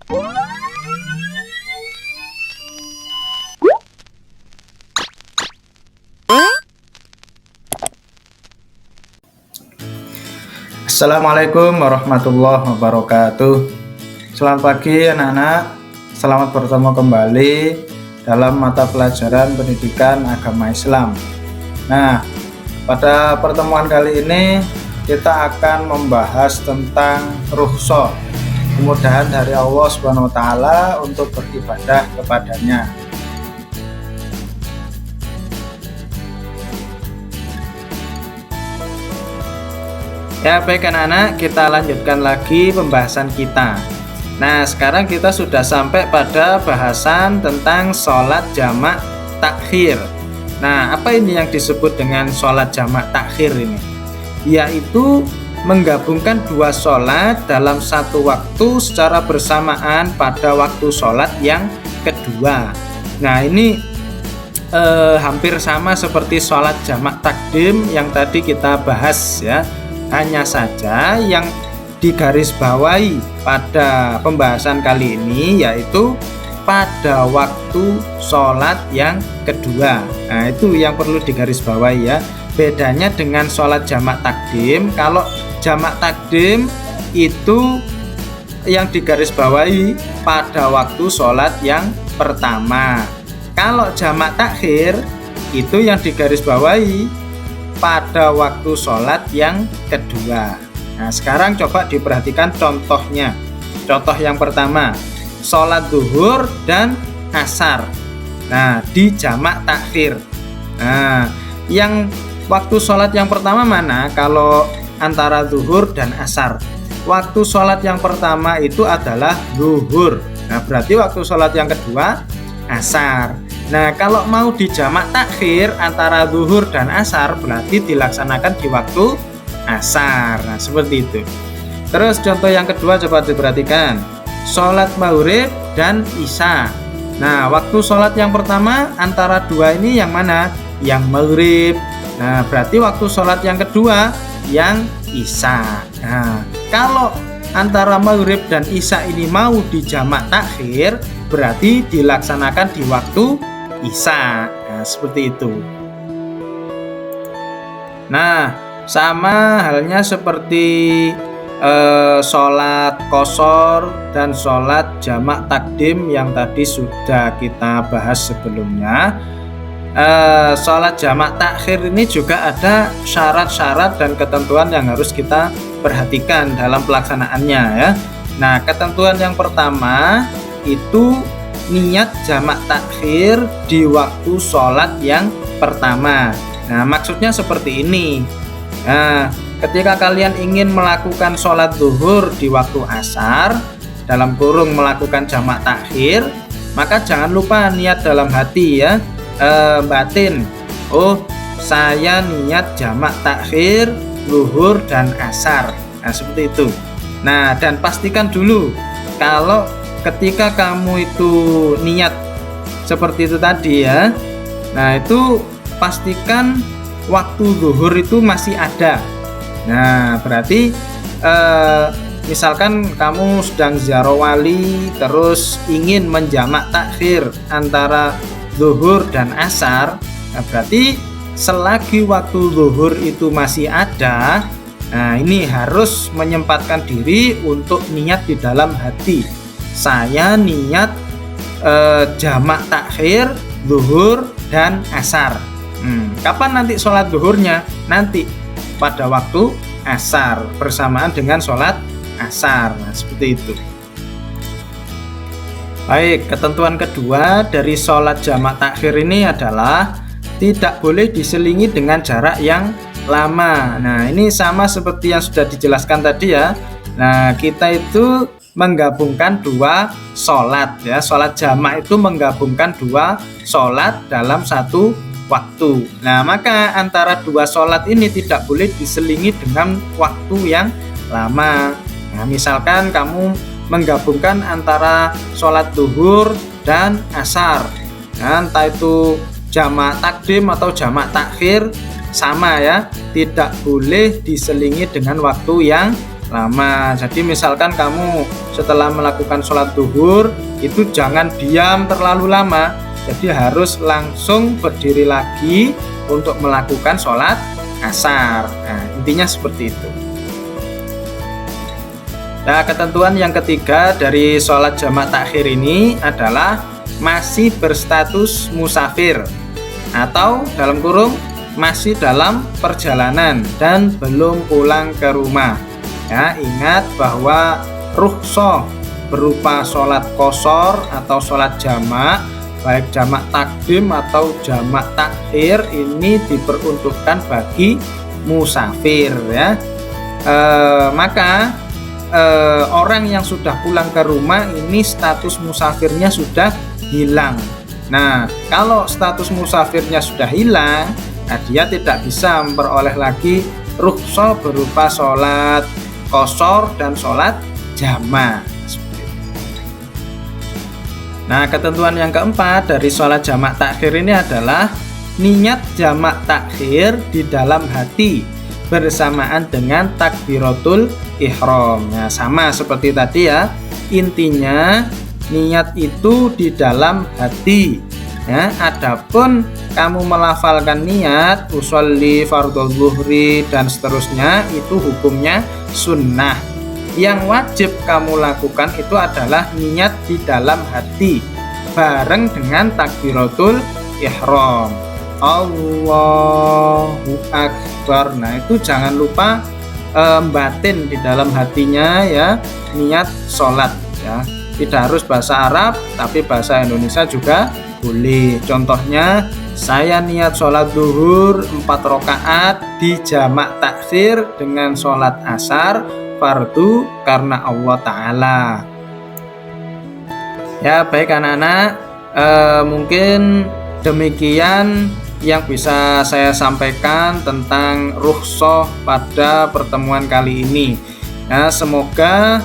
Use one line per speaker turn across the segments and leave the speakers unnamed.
Assalamualaikum warahmatullahi wabarakatuh. Selamat pagi anak-anak. Selamat bertemu kembali dalam mata pelajaran pendidikan agama Islam. Nah, pada pertemuan kali ini kita akan membahas tentang rukhsah, kemudahan dari Allah Subhanahu wa taala untuk beribadah kepadanya. Ya, baik anak-anak, kita lanjutkan lagi pembahasan kita. Nah, sekarang kita sudah sampai pada bahasan tentang sholat jamak takhir. Nah, apa ini yang disebut dengan sholat jamak takhir ini? Yaitu menggabungkan dua sholat dalam satu waktu secara bersamaan pada waktu sholat yang kedua. Nah, ini hampir sama seperti sholat jamak takdim yang tadi kita bahas ya. Hanya saja yang digarisbawahi pada pembahasan kali ini yaitu pada waktu sholat yang kedua. Nah, itu yang perlu digarisbawahi ya. Bedanya dengan sholat jamak takdim, kalau jamak takdim itu yang digarisbawahi pada waktu sholat yang pertama. Kalau jamak takhir itu yang digarisbawahi pada waktu sholat yang kedua. Nah, sekarang coba diperhatikan contohnya. Contoh yang pertama, sholat zuhur dan asar. Nah, di jamak takhir. Nah, yang waktu sholat yang pertama mana? Kalau antara zuhur dan asar, waktu sholat yang pertama itu adalah zuhur. Nah, berarti waktu sholat yang kedua asar. Nah, kalau mau di jamak takhir antara zuhur dan asar berarti dilaksanakan di waktu asar. Nah, seperti itu. Terus contoh yang kedua coba diperhatikan. Sholat maghrib dan isya. Nah, waktu sholat yang pertama antara dua ini yang mana? Yang maghrib. Nah, berarti waktu sholat yang kedua yang isya. Nah, kalau antara maghrib dan isya ini mau di jamak takhir berarti dilaksanakan di waktu isya. Nah, seperti itu. Nah, sama halnya seperti sholat qashar dan sholat jamak takdim yang tadi sudah kita bahas sebelumnya. Sholat jamak takhir ini juga ada syarat-syarat dan ketentuan yang harus kita perhatikan dalam pelaksanaannya ya. Nah, ketentuan yang pertama itu niat jamak takhir di waktu sholat yang pertama. Nah, maksudnya seperti ini. Nah, ketika kalian ingin melakukan sholat zuhur di waktu asar, dalam kurung melakukan jamak takhir, maka jangan lupa niat dalam hati ya, batin. Oh, saya niat jamak takhir zuhur dan asar. Nah, seperti itu. Nah, dan pastikan dulu kalau ketika kamu itu niat seperti itu tadi ya, nah itu pastikan waktu zuhur itu masih ada. Nah, berarti misalkan kamu sedang ziarah wali terus ingin menjamak takhir antara zuhur dan asar, nah berarti selagi waktu zuhur itu masih ada, nah ini harus menyempatkan diri untuk niat di dalam hati. Saya niat jamak takhir zuhur dan asar. Kapan nanti sholat zuhurnya? Nanti pada waktu asar bersamaan dengan sholat asar. Nah, seperti itu. Baik, ketentuan kedua dari sholat jamak takhir ini adalah tidak boleh diselingi dengan jarak yang lama. Nah, ini sama seperti yang sudah dijelaskan tadi ya. Nah, kita itu menggabungkan dua sholat ya. Sholat jamak itu menggabungkan dua sholat dalam satu waktu. Nah, maka antara dua sholat ini tidak boleh diselingi dengan waktu yang lama. Nah, misalkan kamu menggabungkan antara sholat zuhur dan asar. Nah, entah itu jamak takdim atau jamak takhir sama ya, tidak boleh diselingi dengan waktu yang lama. Jadi misalkan kamu setelah melakukan sholat duhur itu jangan diam terlalu lama, jadi harus langsung berdiri lagi untuk melakukan sholat asar. Nah, intinya seperti itu. Nah, ketentuan yang ketiga dari sholat jamak takhir ini adalah masih berstatus musafir atau dalam kurung masih dalam perjalanan dan belum pulang ke rumah. Ya, ingat bahwa rukhsah berupa sholat qashar atau sholat jamak, baik jamak takdim atau jamak takhir, ini diperuntukkan bagi musafir ya. Maka orang yang sudah pulang ke rumah ini status musafirnya sudah hilang. Nah, kalau status musafirnya sudah hilang, nah dia tidak bisa memperoleh lagi rukhsah berupa sholat qashar dan sholat jamak. Nah, ketentuan yang keempat dari sholat jamak takhir ini adalah niat jamak takhir di dalam hati bersamaan dengan takbiratul ihram. Nah, sama seperti tadi ya. Intinya niat itu di dalam hati. Ya, adapun kamu melafalkan niat usolli fardhu zuhri dan seterusnya itu hukumnya sunnah. Yang wajib kamu lakukan itu adalah niat di dalam hati bareng dengan takbiratul ihram. Allahu Akbar. Nah, itu jangan lupa batin di dalam hatinya ya, niat sholat ya. Tidak harus bahasa Arab, tapi bahasa Indonesia juga boleh. Contohnya, saya niat sholat duhur 4 rakaat di jamak takhir dengan sholat asar fardu karena Allah Ta'ala. Ya, baik anak-anak, mungkin demikian yang bisa saya sampaikan tentang rukhsah pada pertemuan kali ini. Ya, semoga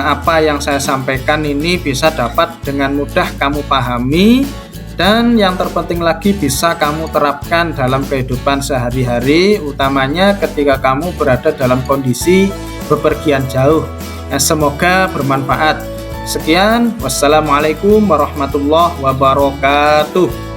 apa yang saya sampaikan ini bisa dapat dengan mudah kamu pahami, dan yang terpenting lagi bisa kamu terapkan dalam kehidupan sehari-hari, utamanya ketika kamu berada dalam kondisi bepergian jauh. Ya, semoga bermanfaat. Sekian, wassalamualaikum warahmatullahi wabarakatuh.